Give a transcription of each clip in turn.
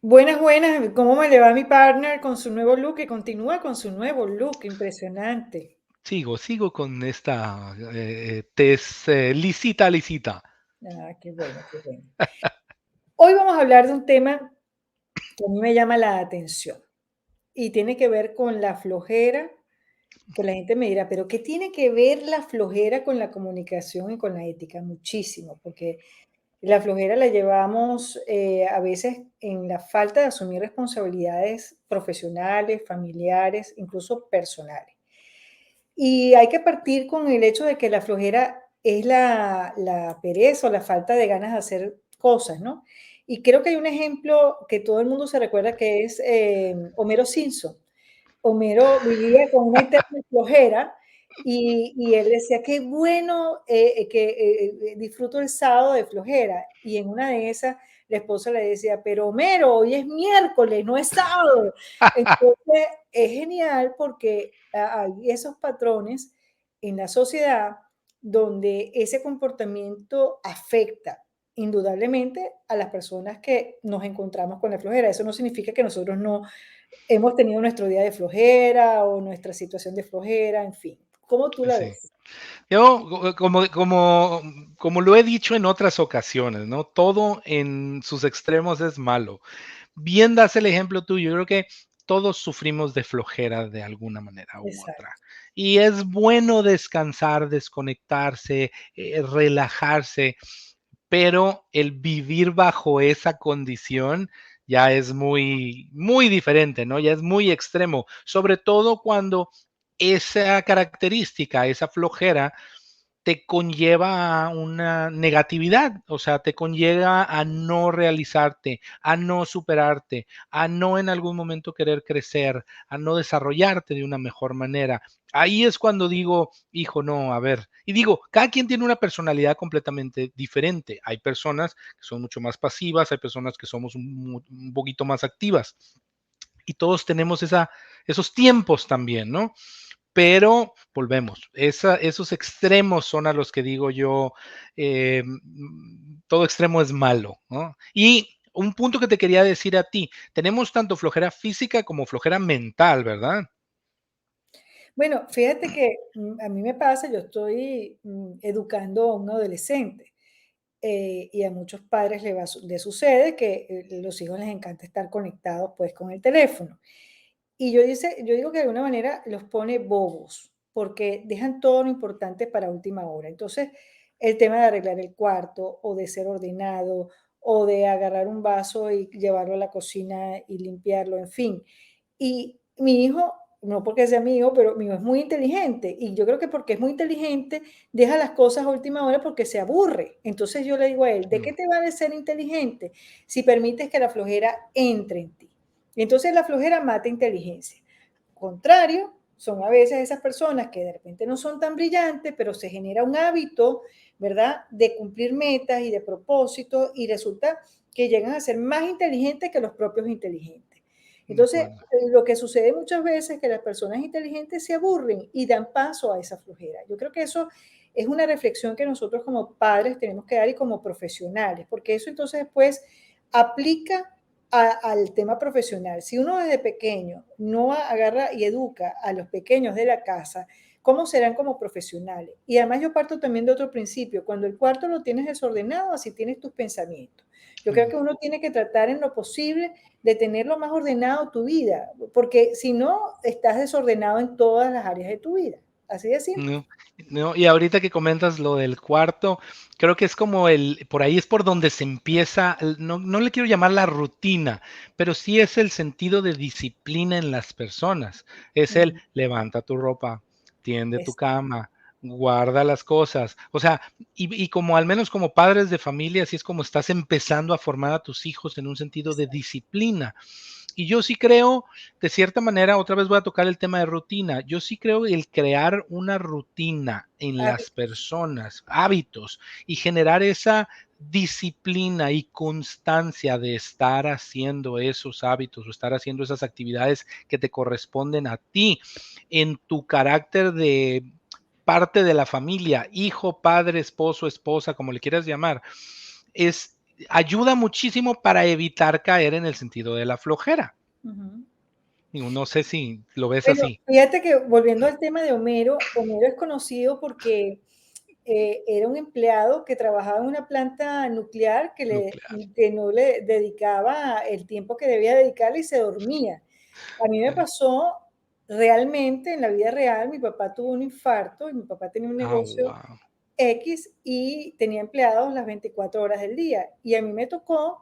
Buenas, buenas. ¿Cómo me le va a mi partner con su nuevo look? Que continúa con su nuevo look, impresionante. Sigo con esta tez lisita, lisita. Ah, qué bueno, qué bueno. Hoy vamos a hablar de un tema que a mí me llama la atención y tiene que ver con la flojera, que la gente me dirá, pero ¿qué tiene que ver la flojera con la comunicación y con la ética? Muchísimo, porque la flojera la llevamos a veces en la falta de asumir responsabilidades profesionales, familiares, incluso personales. Y hay que partir con el hecho de que la flojera es la pereza o la falta de ganas de hacer cosas, ¿no? Y creo que hay un ejemplo que todo el mundo se recuerda que es, Homero Simpson. Homero vivía con una eterna flojera y él decía: "Qué bueno, disfruto el sábado de flojera". Y en una de esas, la esposa le decía: "Pero Homero, hoy es miércoles, no es sábado". Entonces, es genial porque hay esos patrones en la sociedad donde ese comportamiento afecta indudablemente a las personas que nos encontramos con la flojera. Eso no significa que nosotros no hemos tenido nuestro día de flojera o nuestra situación de flojera, en fin. ¿Cómo tú la Sí. ves? Yo, como lo he dicho en otras ocasiones, ¿no? Todo en sus extremos es malo. Bien das el ejemplo tuyo, yo creo que todos sufrimos de flojera de alguna manera u otra. Exacto, Y es bueno descansar, desconectarse, relajarse, pero el vivir bajo esa condición ya es muy, muy diferente, ¿no? Ya es muy extremo, sobre todo cuando esa característica, esa flojera, te conlleva a una negatividad, o sea, te conlleva a no realizarte, a no superarte, a no en algún momento querer crecer, a no desarrollarte de una mejor manera. Ahí es cuando digo, hijo, no, a ver, y digo, cada quien tiene una personalidad completamente diferente. Hay personas que son mucho más pasivas, hay personas que somos un poquito más activas y todos tenemos esos tiempos también, ¿no? Pero volvemos, esos extremos son a los que digo yo, todo extremo es malo, ¿no? Y un punto que te quería decir a ti, tenemos tanto flojera física como flojera mental, ¿verdad? bueno, fíjate que, a mí me pasa, yo estoy, educando a un adolescente, y a muchos padres le sucede que, los hijos les encanta estar conectados, pues, con el teléfono. Y yo digo que de alguna manera los pone bobos, porque dejan todo lo importante para última hora. Entonces, el tema de arreglar el cuarto, o de ser ordenado, o de agarrar un vaso y llevarlo a la cocina y limpiarlo, en fin. Y mi hijo, no porque sea mi hijo, pero mi hijo es muy inteligente, y yo creo que porque es muy inteligente, deja las cosas a última hora porque se aburre. Entonces, yo le digo a él: "¿De qué Mm, te vale ser inteligente si permites que la flojera entre en ti?". Entonces la flojera mata inteligencia. Contrario, son a veces esas personas que de repente no son tan brillantes, pero se genera un hábito, ¿verdad?, de cumplir metas y de propósitos y resulta que llegan a ser más inteligentes que los propios inteligentes. de Entonces, acuerdo. lo que sucede muchas veces es que las personas inteligentes se aburren y dan paso a esa flojera. Yo creo que eso es una reflexión que nosotros como padres tenemos que dar y como profesionales, porque eso entonces después aplica al tema profesional. Si uno desde pequeño no agarra y educa a los pequeños de la casa, ¿cómo serán como profesionales? Y además yo parto también de otro principio, cuando el cuarto lo tienes desordenado, así tienes tus pensamientos. Yo creo Mm. que uno tiene que tratar en lo posible de tener lo más ordenado tu vida, porque si no, estás desordenado en todas las áreas de tu vida. Así de simple. No, no, y ahorita que comentas lo del cuarto, creo que es como por ahí es por donde se empieza, no le quiero llamar la rutina, pero sí es el sentido de disciplina en las personas. Es el Mm, levanta tu ropa, tiende tu es cama, guarda las cosas. O sea, y como al menos como padres de familia, así es como estás empezando a formar a tus hijos en un sentido de exacto. disciplina. Y yo sí creo, de cierta manera, otra vez voy a tocar el tema de rutina. Yo sí creo el crear una rutina en las personas, hábitos, y generar esa disciplina y constancia de estar haciendo esos hábitos o estar haciendo esas actividades que te corresponden a ti en tu carácter de parte de la familia, hijo, padre, esposo, esposa, como le quieras llamar, es ayuda muchísimo para evitar caer en el sentido de la flojera. Ujú. Digo, no sé si lo ves Bueno, así. fíjate que volviendo al tema de Homero, Homero es conocido porque era un empleado que trabajaba en una planta nuclear Nuclear. que no le dedicaba el tiempo que debía dedicarle y se dormía. A mí me Sí. pasó realmente en la vida real, mi papá tuvo un infarto y mi papá tenía un Ah, negocio guau. X y tenía empleados las 24 horas del día. Y a mí me tocó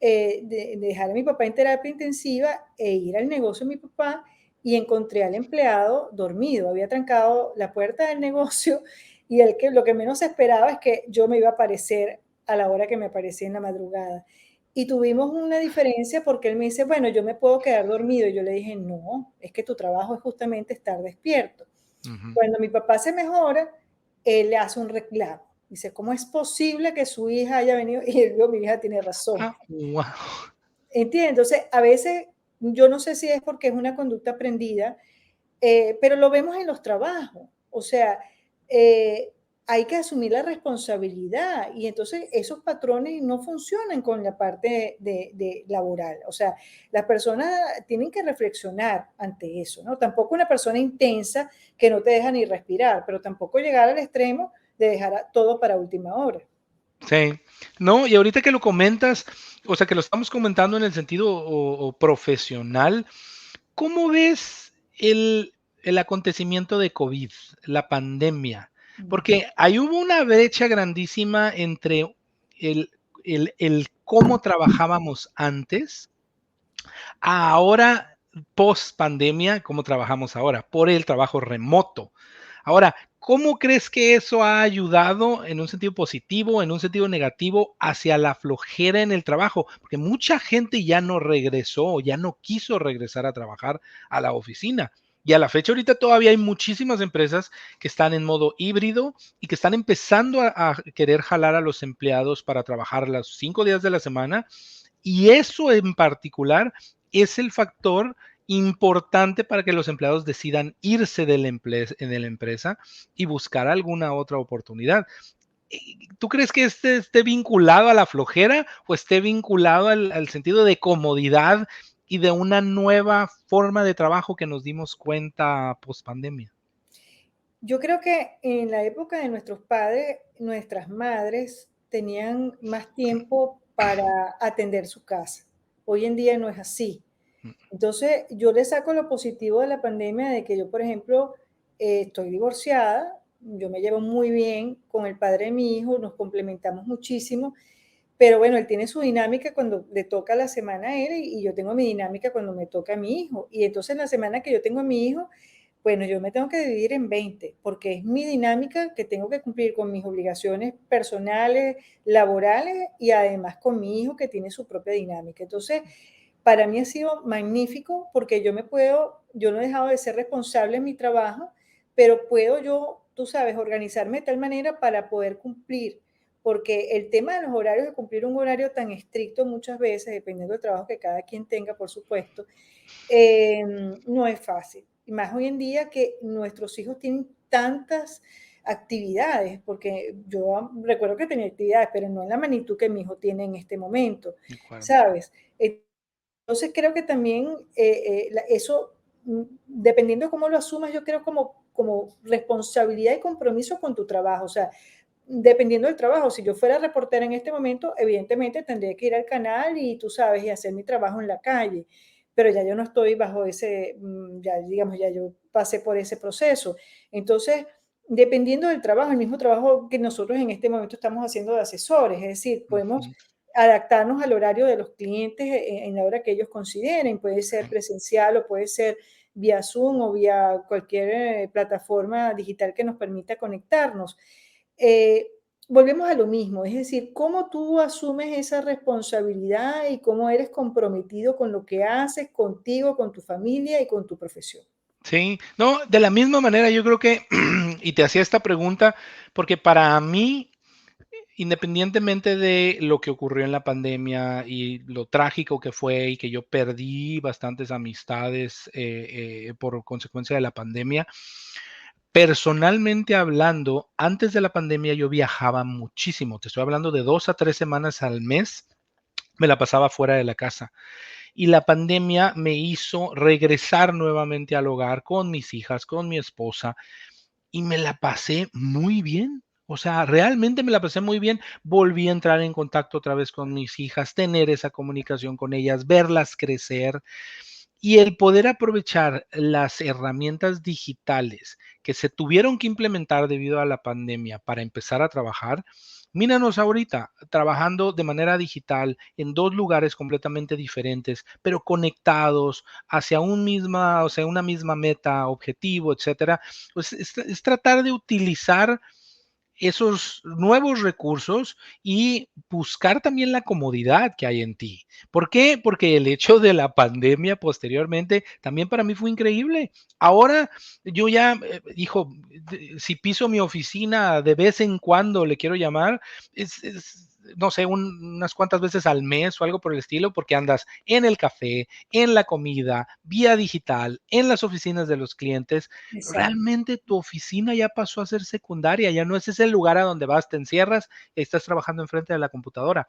dejar a mi papá en terapia intensiva e ir al negocio de mi papá y encontré al empleado dormido. Había trancado la puerta del negocio y lo que menos esperaba es que yo me iba a aparecer a la hora que me aparecía en la madrugada. Y tuvimos una diferencia porque él me dice, bueno, yo me puedo quedar dormido. Y yo le dije, no, es que tu trabajo es justamente estar despierto. Ujú. Cuando mi papá se mejora, él le hace un reclamo. Dice, ¿cómo es posible que su hija haya venido? Y él dijo, mi hija tiene razón. Ah, guau. ¿Entiendes? Entonces, a veces, yo no sé si es porque es una conducta aprendida, pero lo vemos en los trabajos. O sea, eh, hay que asumir la responsabilidad y entonces esos patrones no funcionan con la parte de laboral. O sea, las personas tienen que reflexionar ante eso, ¿no? Tampoco una persona intensa que no te deja ni respirar, pero tampoco llegar al extremo de dejar todo para última hora. Sí. No, y ahorita que lo comentas, o sea, que lo estamos comentando en el sentido o profesional, ¿cómo ves el acontecimiento de COVID, la pandemia? Ujú. Porque ahí hubo una brecha grandísima entre el el cómo trabajábamos antes, a ahora, post pandemia, cómo trabajamos ahora, por el trabajo remoto. Ahora, ¿cómo crees que eso ha ayudado en un sentido positivo, en un sentido negativo, hacia la flojera en el trabajo? Porque mucha gente ya no regresó o ya no quiso regresar a trabajar a la oficina. Y a la fecha ahorita todavía hay muchísimas empresas que están en modo híbrido y que están empezando a querer jalar a los empleados para trabajar los 5 días de la semana. Y eso en particular es el factor importante para que los empleados decidan irse de la empresa y buscar alguna otra oportunidad. ¿Tú crees que este esté vinculado a la flojera o esté vinculado al sentido de comodidad y de una nueva forma de trabajo que nos dimos cuenta post pandemia? Yo creo que en la época de nuestros padres, nuestras madres tenían más tiempo para atender su casa. Hoy en día no es así. Entonces, yo le saco lo positivo de la pandemia de que yo, por ejemplo, estoy divorciada, yo me llevo muy bien con el padre de mi hijo, nos complementamos muchísimo, pero bueno, él tiene su dinámica cuando le toca la semana a él y yo tengo mi dinámica cuando me toca a mi hijo. Y entonces en la semana que yo tengo a mi hijo, bueno, yo me tengo que dividir en 20 porque es mi dinámica que tengo que cumplir con mis obligaciones personales, laborales y además con mi hijo que tiene su propia dinámica. Entonces, para mí ha sido magnífico porque yo no he dejado de ser responsable en mi trabajo, pero puedo yo, tú sabes, organizarme de tal manera para poder cumplir, porque el tema de los horarios, de cumplir un horario tan estricto muchas veces, dependiendo del trabajo que cada quien tenga, por supuesto, no es fácil. Y más hoy en día que nuestros hijos tienen tantas actividades, porque yo recuerdo que tenía actividades, pero no en la magnitud que mi hijo tiene en este momento, De acuerdo. ¿sabes? Entonces creo que también eso, dependiendo de cómo lo asumas, yo creo como responsabilidad y compromiso con tu trabajo. O sea, dependiendo del trabajo, si yo fuera reportera en este momento, evidentemente tendría que ir al canal y tú sabes, y hacer mi trabajo en la calle, pero ya yo no estoy bajo ese, ya digamos, ya yo pasé por ese proceso. Entonces, dependiendo del trabajo, el mismo trabajo que nosotros en este momento estamos haciendo de asesores, es decir, podemos Ujú. adaptarnos al horario de los clientes en la hora que ellos consideren, puede ser Sí. presencial o puede ser vía Zoom o vía cualquier plataforma digital que nos permita conectarnos. Eh, Volvemos a lo mismo, es decir, cómo tú asumes esa responsabilidad y cómo eres comprometido con lo que haces, contigo, con tu familia y con tu profesión. Sí, no, de la misma manera yo creo que, y te hacía esta pregunta, porque para mí, independientemente de lo que ocurrió en la pandemia y lo trágico que fue y que yo perdí bastantes amistades por consecuencia de la pandemia, Personalmente hablando, antes de la pandemia yo viajaba muchísimo, te estoy hablando de 2 a 3 semanas al mes, me la pasaba fuera de la casa. Y la pandemia me hizo regresar nuevamente al hogar con mis hijas, con mi esposa, y me la pasé muy bien. O sea, realmente me la pasé muy bien. Volví a entrar en contacto otra vez con mis hijas, tener esa comunicación con ellas, verlas crecer y el poder aprovechar las herramientas digitales que se tuvieron que implementar debido a la pandemia para empezar a trabajar. Míranos ahorita trabajando de manera digital en 2 lugares completamente diferentes, pero conectados hacia o sea, una misma meta, objetivo, etcétera. Pues es tratar de utilizar esos nuevos recursos y buscar también la comodidad que hay en ti. ¿Por qué? Porque el hecho de la pandemia posteriormente también para mí fue increíble. Ahora yo ya, hijo, si piso mi oficina de vez en cuando, le quiero llamar, no sé, unas cuantas veces al mes o algo por el estilo, porque andas en el café, en la comida, vía digital, en las oficinas de los clientes. Exacto. Realmente tu oficina ya pasó a ser secundaria, ya no es ese lugar a donde vas, te encierras y estás trabajando enfrente de la computadora,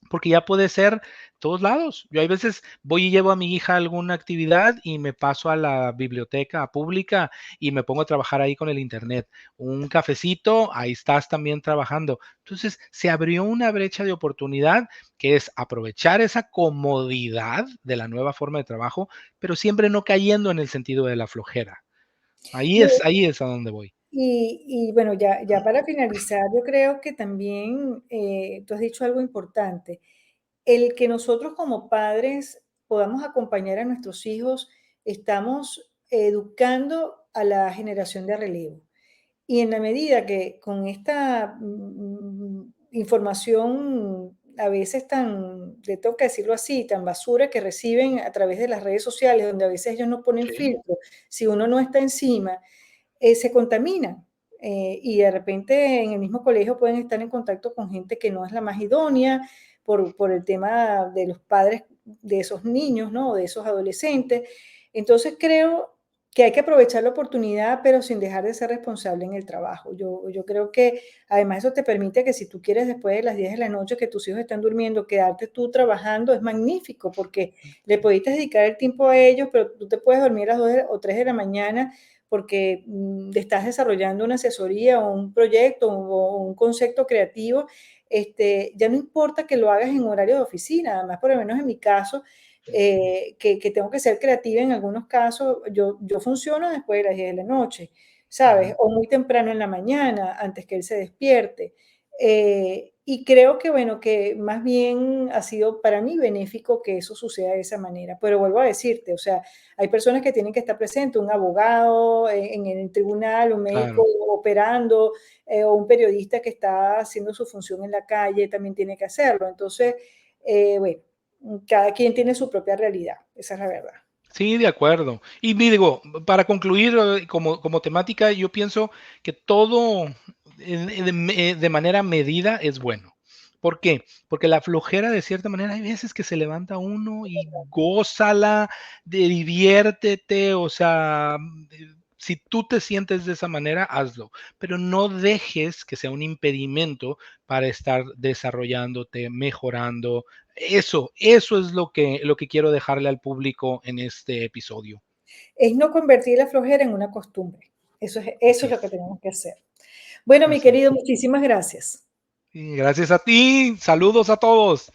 porque ya puede ser todos lados. Yo hay veces voy y llevo a mi hija a alguna actividad y me paso a la biblioteca pública y me pongo a trabajar ahí con el internet. Un cafecito, ahí estás también trabajando. Entonces, se abrió una brecha de oportunidad que es aprovechar esa comodidad de la nueva forma de trabajo, pero siempre no cayendo en el sentido de la flojera. Ahí es a donde voy. Y bueno, ya para finalizar, yo creo que también, tú has dicho algo importante, el que nosotros como padres podamos acompañar a nuestros hijos, estamos educando a la generación de relevo. Y en la medida que con esta, información a veces tan, le tengo que decirlo así, tan basura que reciben a través de las redes sociales, donde a veces ellos no ponen Sí, filtro, si uno no está encima, se contaminan. Y de repente en el mismo colegio pueden estar en contacto con gente que no es la más idónea por el tema de los padres de esos niños, ¿no? O de esos adolescentes. Entonces creo que hay que aprovechar la oportunidad, pero sin dejar de ser responsable en el trabajo. Yo creo que además eso te permite que si tú quieres después de las 10 de la noche que tus hijos están durmiendo, quedarte tú trabajando, es magnífico porque le pudiste dedicar el tiempo a ellos, pero tú te puedes dormir a las 2 o 3 de la mañana porque estás desarrollando una asesoría o un proyecto o un concepto creativo, ya no importa que lo hagas en horario de oficina, además, por lo menos en mi caso, que tengo que ser creativa en algunos casos, yo funciono después de las 10 de la noche, ¿sabes? ujú, O muy temprano en la mañana, antes que él se despierte. Y creo que, bueno, que más bien ha sido para mí benéfico que eso suceda de esa manera. Pero vuelvo a decirte, o sea, hay personas que tienen que estar presentes, un abogado en el tribunal, un médico claro. operando, o un periodista que está haciendo su función en la calle también tiene que hacerlo. Entonces, bueno, cada quien tiene su propia realidad, esa es la verdad. Sí, de acuerdo. Y digo, para concluir, como temática, yo pienso que todo de manera medida es bueno. ¿Por qué? Porque la flojera, de cierta manera, hay veces que se levanta uno y gózala, diviértete, o sea, si tú te sientes de esa manera, hazlo, pero no dejes que sea un impedimento para estar desarrollándote, mejorando, eso es lo que quiero dejarle al público en este episodio. Es no convertir la flojera en una costumbre. Eso Así es lo que es, tenemos que hacer. Bueno, mi así es. querido, muchísimas gracias. Y gracias a ti, saludos a todos.